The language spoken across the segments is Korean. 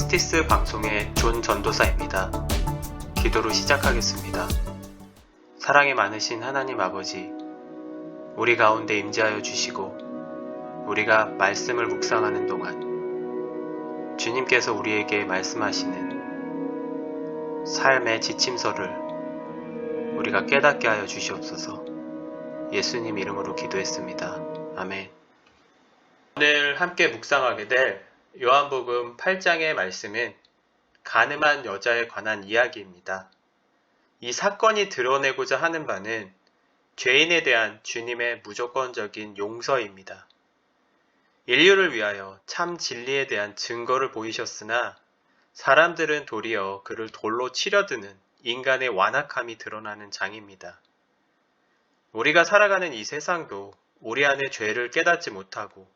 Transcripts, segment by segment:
저스티스 방송의 존 전도사입니다. 기도로 시작하겠습니다. 사랑이 많으신 하나님 아버지, 우리 가운데 임재하여 주시고 우리가 말씀을 묵상하는 동안 주님께서 우리에게 말씀하시는 삶의 지침서를 우리가 깨닫게 하여 주시옵소서. 예수님 이름으로 기도했습니다. 아멘. 오늘 함께 묵상하게 될 요한복음 8장의 말씀은 간음한 여자에 관한 이야기입니다. 이 사건이 드러내고자 하는 바는 죄인에 대한 주님의 무조건적인 용서입니다. 인류를 위하여 참 진리에 대한 증거를 보이셨으나 사람들은 도리어 그를 돌로 치려드는 인간의 완악함이 드러나는 장입니다. 우리가 살아가는 이 세상도 우리 안에 죄를 깨닫지 못하고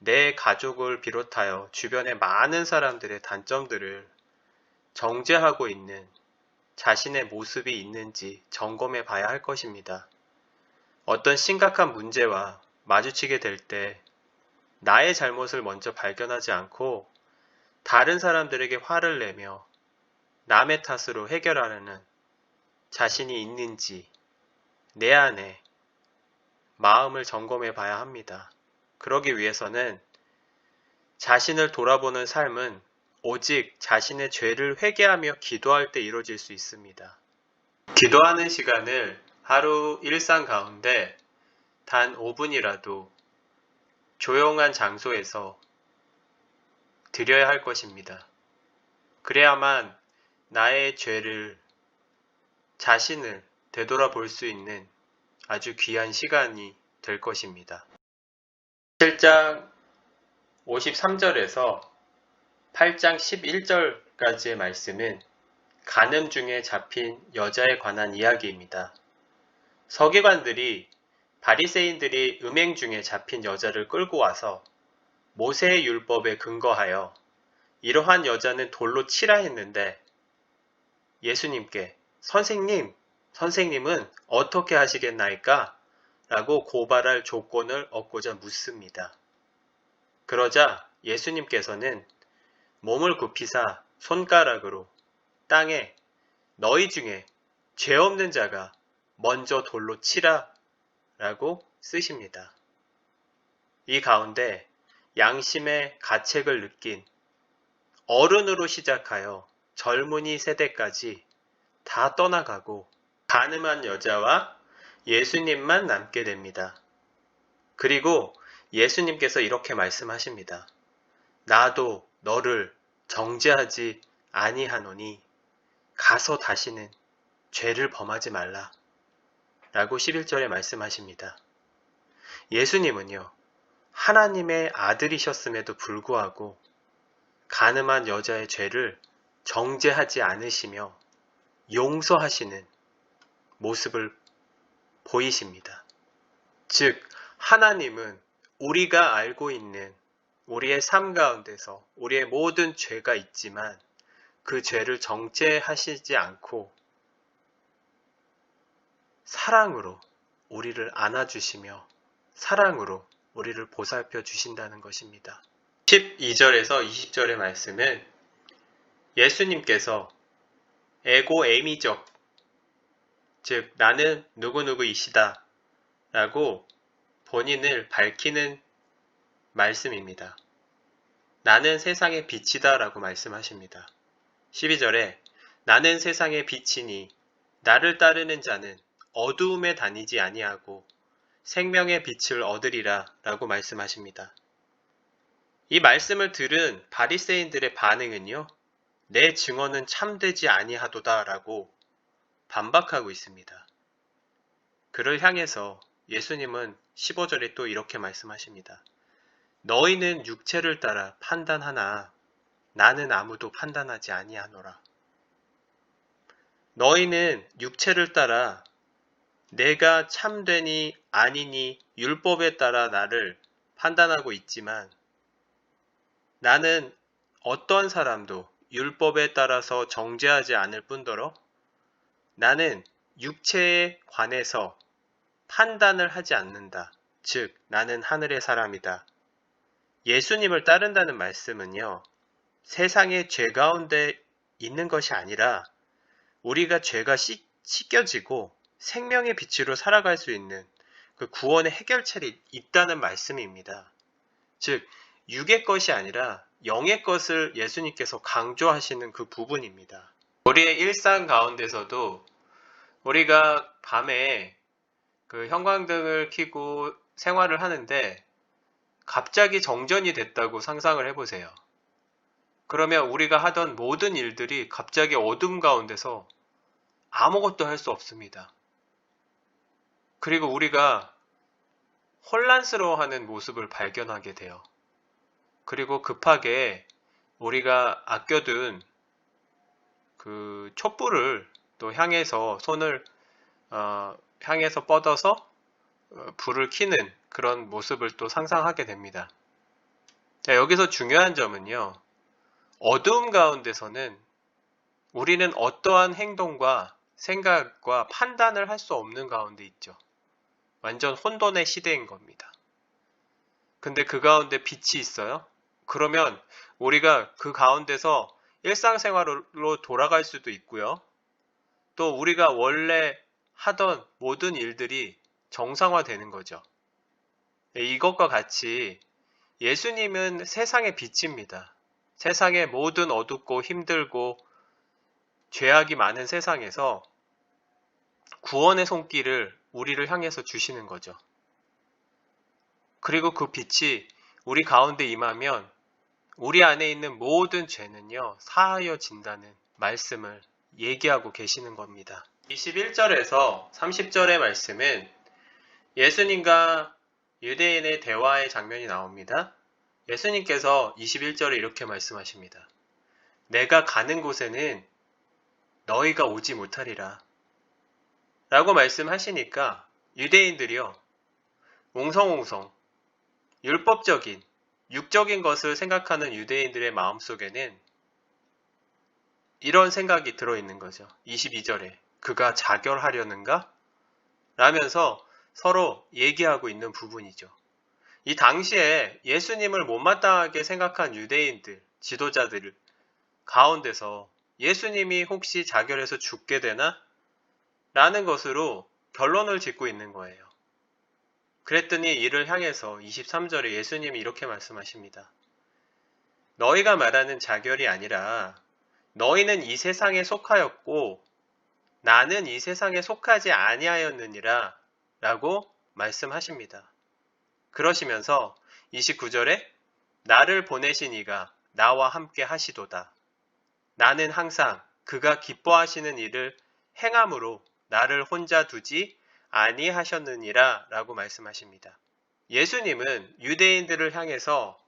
내 가족을 비롯하여 주변의 많은 사람들의 단점들을 정죄하고 있는 자신의 모습이 있는지 점검해 봐야 할 것입니다. 어떤 심각한 문제와 마주치게 될 때 나의 잘못을 먼저 발견하지 않고 다른 사람들에게 화를 내며 남의 탓으로 해결하려는 자신이 있는지 내 안에 마음을 점검해 봐야 합니다. 그러기 위해서는 자신을 돌아보는 삶은 오직 자신의 죄를 회개하며 기도할 때 이루어질 수 있습니다. 기도하는 시간을 하루 일상 가운데 단 5분이라도 조용한 장소에서 드려야 할 것입니다. 그래야만 나의 죄를, 자신을 되돌아볼 수 있는 아주 귀한 시간이 될 것입니다. 7장 53절에서 8장 11절까지의 말씀은 간음 중에 잡힌 여자에 관한 이야기입니다. 서기관들이 바리새인들이 음행 중에 잡힌 여자를 끌고 와서 모세의 율법에 근거하여 이러한 여자는 돌로 치라 했는데 예수님께 선생님은 어떻게 하시겠나이까? 라고 고발할 조건을 얻고자 묻습니다. 그러자 예수님께서는 몸을 굽히사 손가락으로 땅에 너희 중에 죄 없는 자가 먼저 돌로 치라 라고 쓰십니다. 이 가운데 양심의 가책을 느낀 어른으로 시작하여 젊은이 세대까지 다 떠나가고 간음한 여자와 예수님만 남게 됩니다. 그리고 예수님께서 이렇게 말씀하십니다. 나도 너를 정죄하지 아니하노니 가서 다시는 죄를 범하지 말라 라고 11절에 말씀하십니다. 예수님은요, 하나님의 아들이셨음에도 불구하고 간음한 여자의 죄를 정죄하지 않으시며 용서하시는 모습을 보이십니다. 즉, 하나님은 우리가 알고 있는 우리의 삶 가운데서 우리의 모든 죄가 있지만 그 죄를 정죄하시지 않고 사랑으로 우리를 안아주시며 사랑으로 우리를 보살펴 주신다는 것입니다. 12절에서 20절의 말씀은 예수님께서 에고에미적, 즉 나는 누구누구이시다 라고 본인을 밝히는 말씀입니다. 나는 세상의 빛이다 라고 말씀하십니다. 12절에 나는 세상의 빛이니 나를 따르는 자는 어두움에 다니지 아니하고 생명의 빛을 얻으리라 라고 말씀하십니다. 이 말씀을 들은 바리새인들의 반응은요, 내 증언은 참되지 아니하도다 라고 반박하고 있습니다. 그를 향해서 예수님은 15절에 또 이렇게 말씀하십니다. 너희는 육체를 따라 판단하나 나는 아무도 판단하지 아니하노라. 너희는 육체를 따라 내가 참되니 아니니 율법에 따라 나를 판단하고 있지만 나는 어떤 사람도 율법에 따라서 정죄하지 않을 뿐더러 나는 육체에 관해서 판단을 하지 않는다. 즉 나는 하늘의 사람이다. 예수님을 따른다는 말씀은요, 세상의 죄 가운데 있는 것이 아니라 우리가 죄가 씻겨지고 생명의 빛으로 살아갈 수 있는 그 구원의 해결책이 있다는 말씀입니다. 즉, 육의 것이 아니라 영의 것을 예수님께서 강조하시는 그 부분입니다. 우리의 일상 가운데서도 우리가 밤에 그 형광등을 켜고 생활을 하는데 갑자기 정전이 됐다고 상상을 해보세요. 그러면 우리가 하던 모든 일들이 갑자기 어둠 가운데서 아무것도 할 수 없습니다. 그리고 우리가 혼란스러워하는 모습을 발견하게 돼요. 그리고 급하게 우리가 아껴둔 그 촛불을 또 향해서 손을 향해서 뻗어서 불을 켜는 그런 모습을 또 상상하게 됩니다. 자, 여기서 중요한 점은요. 어두움 가운데서는 우리는 어떠한 행동과 생각과 판단을 할 수 없는 가운데 있죠. 완전 혼돈의 시대인 겁니다. 근데 그 가운데 빛이 있어요? 그러면 우리가 그 가운데서 일상생활로 돌아갈 수도 있고요. 또 우리가 원래 하던 모든 일들이 정상화되는 거죠. 이것과 같이 예수님은 세상의 빛입니다. 세상의 모든 어둡고 힘들고 죄악이 많은 세상에서 구원의 손길을 우리를 향해서 주시는 거죠. 그리고 그 빛이 우리 가운데 임하면 우리 안에 있는 모든 죄는요, 사하여진다는 말씀을 얘기하고 계시는 겁니다. 21절에서 30절의 말씀은 예수님과 유대인의 대화의 장면이 나옵니다. 예수님께서 21절에 이렇게 말씀하십니다. 내가 가는 곳에는 너희가 오지 못하리라. 라고 말씀하시니까 유대인들이요, 웅성웅성 율법적인, 육적인 것을 생각하는 유대인들의 마음속에는 이런 생각이 들어있는 거죠. 22절에 그가 자결하려는가? 라면서 서로 얘기하고 있는 부분이죠. 이 당시에 예수님을 못마땅하게 생각한 유대인들, 지도자들 가운데서 예수님이 혹시 자결해서 죽게 되나? 라는 것으로 결론을 짓고 있는 거예요. 그랬더니 이를 향해서 23절에 예수님이 이렇게 말씀하십니다. 너희가 말하는 자결이 아니라 너희는 이 세상에 속하였고 나는 이 세상에 속하지 아니하였느니라 라고 말씀하십니다. 그러시면서 29절에 나를 보내신 이가 나와 함께 하시도다. 나는 항상 그가 기뻐하시는 일을 행함으로 나를 혼자 두지 아니하셨느니라 라고 말씀하십니다. 예수님은 유대인들을 향해서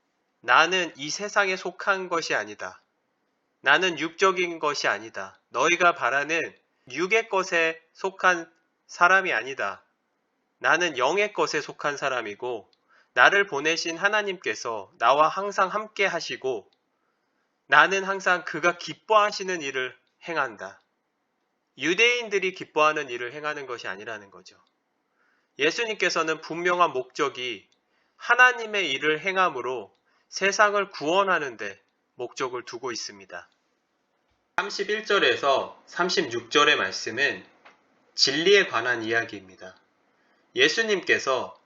나는 이 세상에 속한 것이 아니다. 나는 육적인 것이 아니다. 너희가 바라는 육의 것에 속한 사람이 아니다. 나는 영의 것에 속한 사람이고 나를 보내신 하나님께서 나와 항상 함께 하시고 나는 항상 그가 기뻐하시는 일을 행한다. 유대인들이 기뻐하는 일을 행하는 것이 아니라는 거죠. 예수님께서는 분명한 목적이 하나님의 일을 행함으로 세상을 구원하는 데 목적을 두고 있습니다. 31절에서 36절의 말씀은 진리에 관한 이야기입니다. 예수님께서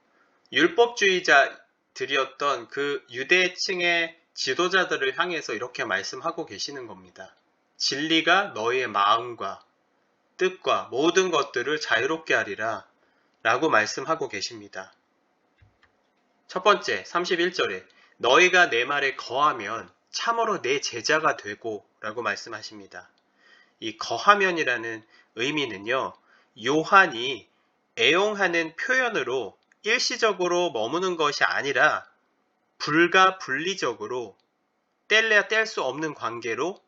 율법주의자들이었던 그 유대층의 지도자들을 향해서 이렇게 말씀하고 계시는 겁니다. 진리가 너희의 마음과 뜻과 모든 것들을 자유롭게 하리라 라고 말씀하고 계십니다. 첫 번째 31절에 너희가 내 말에 거하면 참으로 내 제자가 되고 라고 말씀하십니다. 이 거하면이라는 의미는요, 요한이 애용하는 표현으로 일시적으로 머무는 것이 아니라 불가 분리적으로 뗄래야 뗄 수 없는 관계로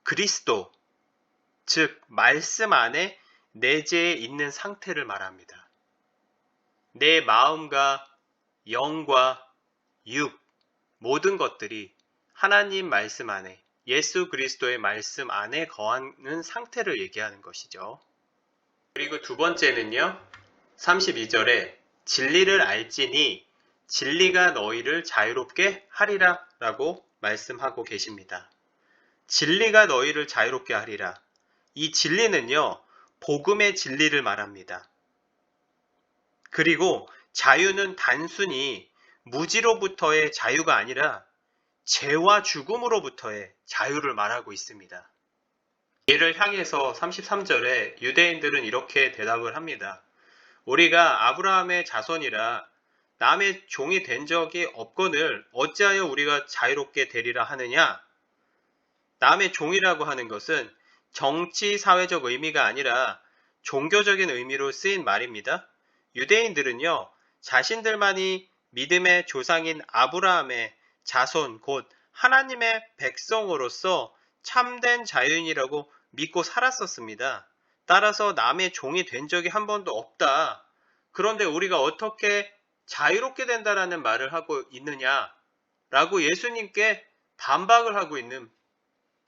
그리스도, 즉 말씀 안에 내재해 있는 상태를 말합니다. 내 마음과 영과 육, 모든 것들이 하나님 말씀 안에, 예수 그리스도의 말씀 안에 거하는 상태를 얘기하는 것이죠. 그리고 두 번째는요, 32절에 진리를 알지니 진리가 너희를 자유롭게 하리라 라고 말씀하고 계십니다. 진리가 너희를 자유롭게 하리라. 이 진리는요, 복음의 진리를 말합니다. 그리고 자유는 단순히 무지로부터의 자유가 아니라 죄와 죽음으로부터의 자유를 말하고 있습니다. 이를 향해서 33절에 유대인들은 이렇게 대답을 합니다. 우리가 아브라함의 자손이라 남의 종이 된 적이 없거늘 어찌하여 우리가 자유롭게 되리라 하느냐? 남의 종이라고 하는 것은 정치 사회적 의미가 아니라 종교적인 의미로 쓰인 말입니다. 유대인들은요, 자신들만이 믿음의 조상인 아브라함의 자손 곧 하나님의 백성으로서 참된 자유인이라고 믿고 살았었습니다. 따라서 남의 종이 된 적이 한 번도 없다. 그런데 우리가 어떻게 자유롭게 된다라는 말을 하고 있느냐라고 예수님께 반박을 하고 있는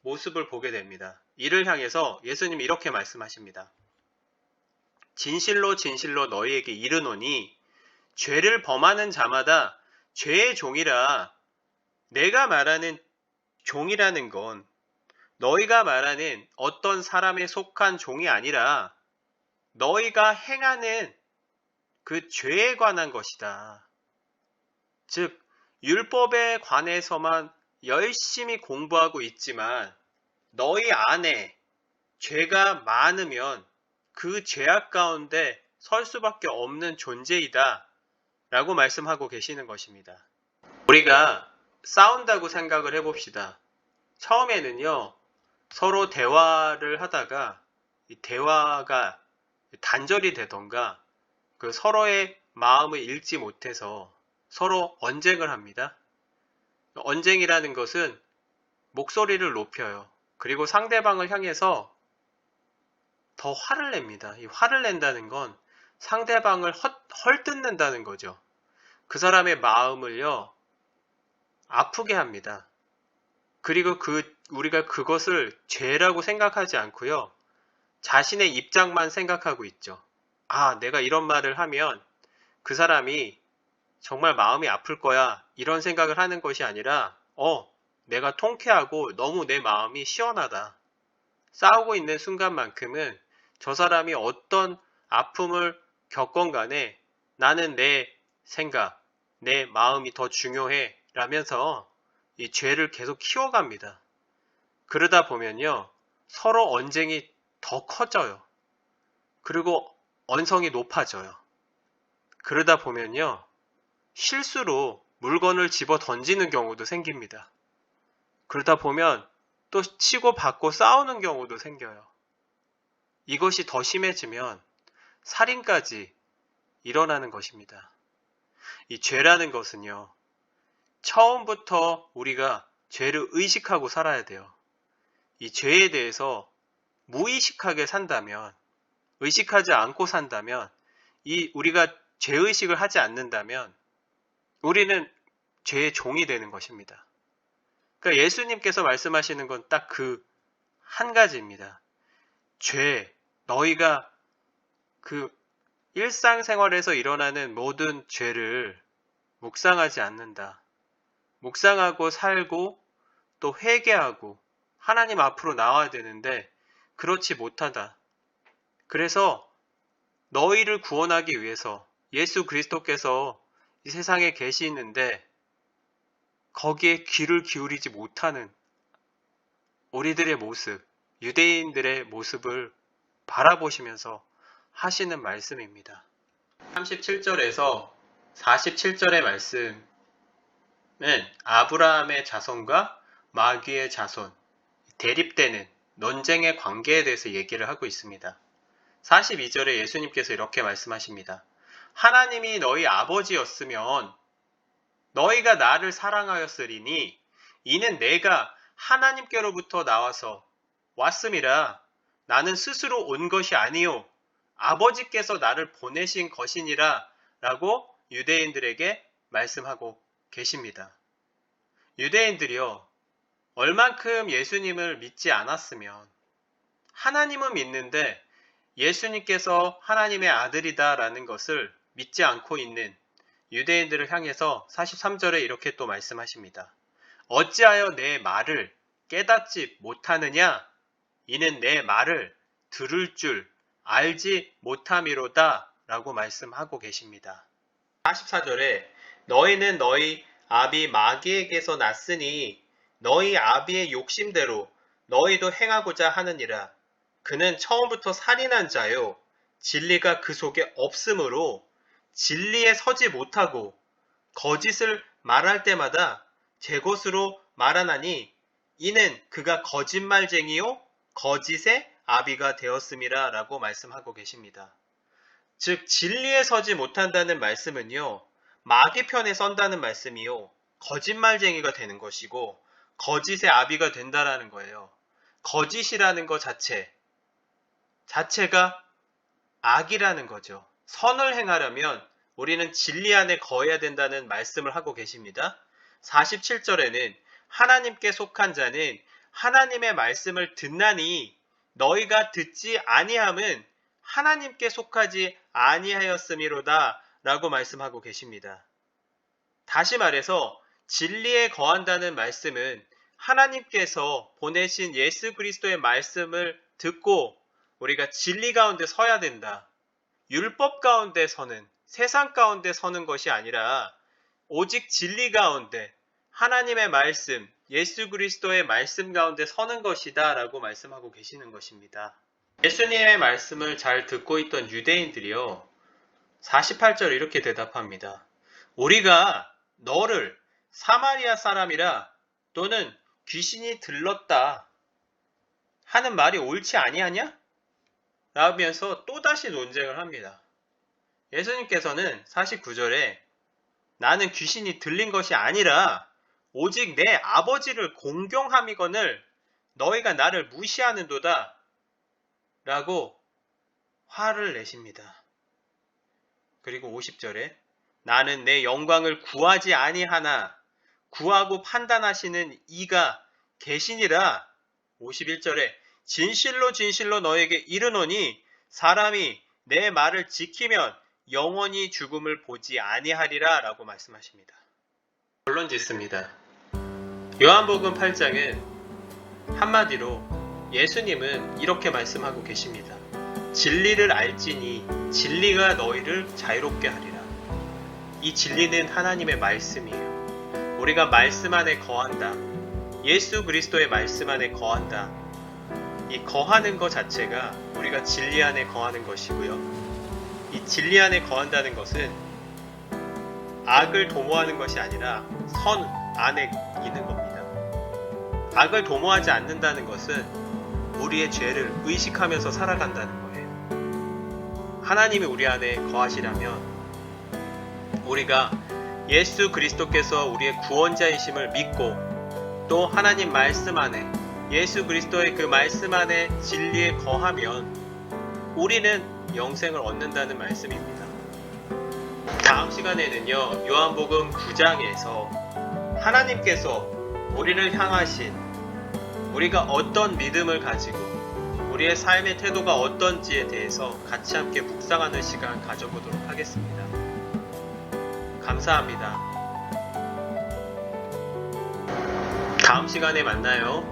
모습을 보게 됩니다. 이를 향해서 예수님이 이렇게 말씀하십니다. 진실로 진실로 너희에게 이르노니 죄를 범하는 자마다 죄의 종이라. 내가 말하는 종이라는 건 너희가 말하는 어떤 사람에 속한 종이 아니라 너희가 행하는 그 죄에 관한 것이다. 즉 율법에 관해서만 열심히 공부하고 있지만 너희 안에 죄가 많으면 그 죄악 가운데 설 수밖에 없는 존재이다 라고 말씀하고 계시는 것입니다. 우리가 싸운다고 생각을 해봅시다. 처음에는요, 서로 대화를 하다가 이 대화가 단절이 되던가 그 서로의 마음을 읽지 못해서 서로 언쟁을 합니다. 언쟁이라는 것은 목소리를 높여요. 그리고 상대방을 향해서 더 화를 냅니다. 이 화를 낸다는 건 상대방을 헐뜯는다는 거죠. 그 사람의 마음을요, 아프게 합니다. 그리고 우리가 그것을 죄라고 생각하지 않고요, 자신의 입장만 생각하고 있죠. 아, 내가 이런 말을 하면 그 사람이 정말 마음이 아플 거야. 이런 생각을 하는 것이 아니라, 내가 통쾌하고 너무 내 마음이 시원하다. 싸우고 있는 순간만큼은 저 사람이 어떤 아픔을 겪건 간에 나는 내 생각, 내 마음이 더 중요해 라면서 이 죄를 계속 키워갑니다. 그러다 보면요, 서로 언쟁이 더 커져요. 그리고 언성이 높아져요. 그러다 보면요, 실수로 물건을 집어 던지는 경우도 생깁니다. 그러다 보면 또 치고 받고 싸우는 경우도 생겨요. 이것이 더 심해지면 살인까지 일어나는 것입니다. 이 죄라는 것은요, 처음부터 우리가 죄를 의식하고 살아야 돼요. 이 죄에 대해서 무의식하게 산다면, 의식하지 않고 산다면, 우리가 죄의식을 하지 않는다면 우리는 죄의 종이 되는 것입니다. 그러니까 예수님께서 말씀하시는 건 딱 그 한 가지입니다. 죄, 너희가 그 일상생활에서 일어나는 모든 죄를 묵상하지 않는다. 묵상하고 살고 또 회개하고 하나님 앞으로 나와야 되는데 그렇지 못하다. 그래서 너희를 구원하기 위해서 예수 그리스도께서 이 세상에 계시는데 거기에 귀를 기울이지 못하는 우리들의 모습, 유대인들의 모습을 바라보시면서 하시는 말씀입니다. 37절에서 47절의 말씀은 아브라함의 자손과 마귀의 자손, 대립되는 논쟁의 관계에 대해서 얘기를 하고 있습니다. 42절에 예수님께서 이렇게 말씀하십니다. 하나님이 너희 아버지였으면 너희가 나를 사랑하였으리니 이는 내가 하나님께로부터 나와서 왔음이라. 나는 스스로 온 것이 아니요 아버지께서 나를 보내신 것이니라 라고 유대인들에게 말씀하고 계십니다. 유대인들이요, 얼만큼 예수님을 믿지 않았으면 하나님은 믿는데 예수님께서 하나님의 아들이다라는 것을 믿지 않고 있는 유대인들을 향해서 43절에 이렇게 또 말씀하십니다. 어찌하여 내 말을 깨닫지 못하느냐? 이는 내 말을 들을 줄 알지 못함이로다 라고 말씀하고 계십니다. 44절에 너희는 너희 아비 마귀에게서 났으니 너희 아비의 욕심대로 너희도 행하고자 하느니라. 그는 처음부터 살인한 자요 진리가 그 속에 없으므로 진리에 서지 못하고 거짓을 말할 때마다 제 것으로 말하나니 이는 그가 거짓말쟁이요 거짓의 아비가 되었음이라 라고 말씀하고 계십니다. 즉 진리에 서지 못한다는 말씀은요 마귀 편에 선다는 말씀이요 거짓말쟁이가 되는 것이고 거짓의 아비가 된다라는 거예요. 거짓이라는 것 자체가 악이라는 거죠. 선을 행하려면 우리는 진리 안에 거해야 된다는 말씀을 하고 계십니다. 47절에는 하나님께 속한 자는 하나님의 말씀을 듣나니 너희가 듣지 아니함은 하나님께 속하지 아니하였음이로다 라고 말씀하고 계십니다. 다시 말해서 진리에 거한다는 말씀은 하나님께서 보내신 예수 그리스도의 말씀을 듣고 우리가 진리 가운데 서야 된다. 율법 가운데 서는, 세상 가운데 서는 것이 아니라 오직 진리 가운데 하나님의 말씀, 예수 그리스도의 말씀 가운데 서는 것이다 라고 말씀하고 계시는 것입니다. 예수님의 말씀을 잘 듣고 있던 유대인들이요 48절 이렇게 대답합니다. 우리가 너를 사마리아 사람이라 또는 귀신이 들렀다 하는 말이 옳지 아니하냐? 라면서 또다시 논쟁을 합니다. 예수님께서는 49절에 나는 귀신이 들린 것이 아니라 오직 내 아버지를 공경함이거늘 너희가 나를 무시하는도다 라고 화를 내십니다. 그리고 50절에 나는 내 영광을 구하지 아니하나 구하고 판단하시는 이가 계시니라. 51절에 진실로 진실로 너에게 이르노니 사람이 내 말을 지키면 영원히 죽음을 보지 아니하리라 라고 말씀하십니다. 결론 짓습니다. 요한복음 8장은 한마디로 예수님은 이렇게 말씀하고 계십니다. 진리를 알지니 진리가 너희를 자유롭게 하리라. 이 진리는 하나님의 말씀이에요. 우리가 말씀 안에 거한다. 예수 그리스도의 말씀 안에 거한다. 이 거하는 것 자체가 우리가 진리 안에 거하는 것이고요. 이 진리 안에 거한다는 것은 악을 도모하는 것이 아니라 선 안에 있는 겁니다. 악을 도모하지 않는다는 것은 우리의 죄를 의식하면서 살아간다는 거예요. 하나님이 우리 안에 거하시려면 우리가 예수 그리스도께서 우리의 구원자이심을 믿고 또 하나님 말씀 안에 예수 그리스도의 그 말씀 안에 진리에 거하면 우리는 영생을 얻는다는 말씀입니다. 다음 시간에는요 요한복음 9장에서 하나님께서 우리를 향하신 우리가 어떤 믿음을 가지고 우리의 삶의 태도가 어떤지에 대해서 같이 함께 묵상하는 시간 가져보도록 하겠습니다. 감사합니다. 다음 시간에 만나요.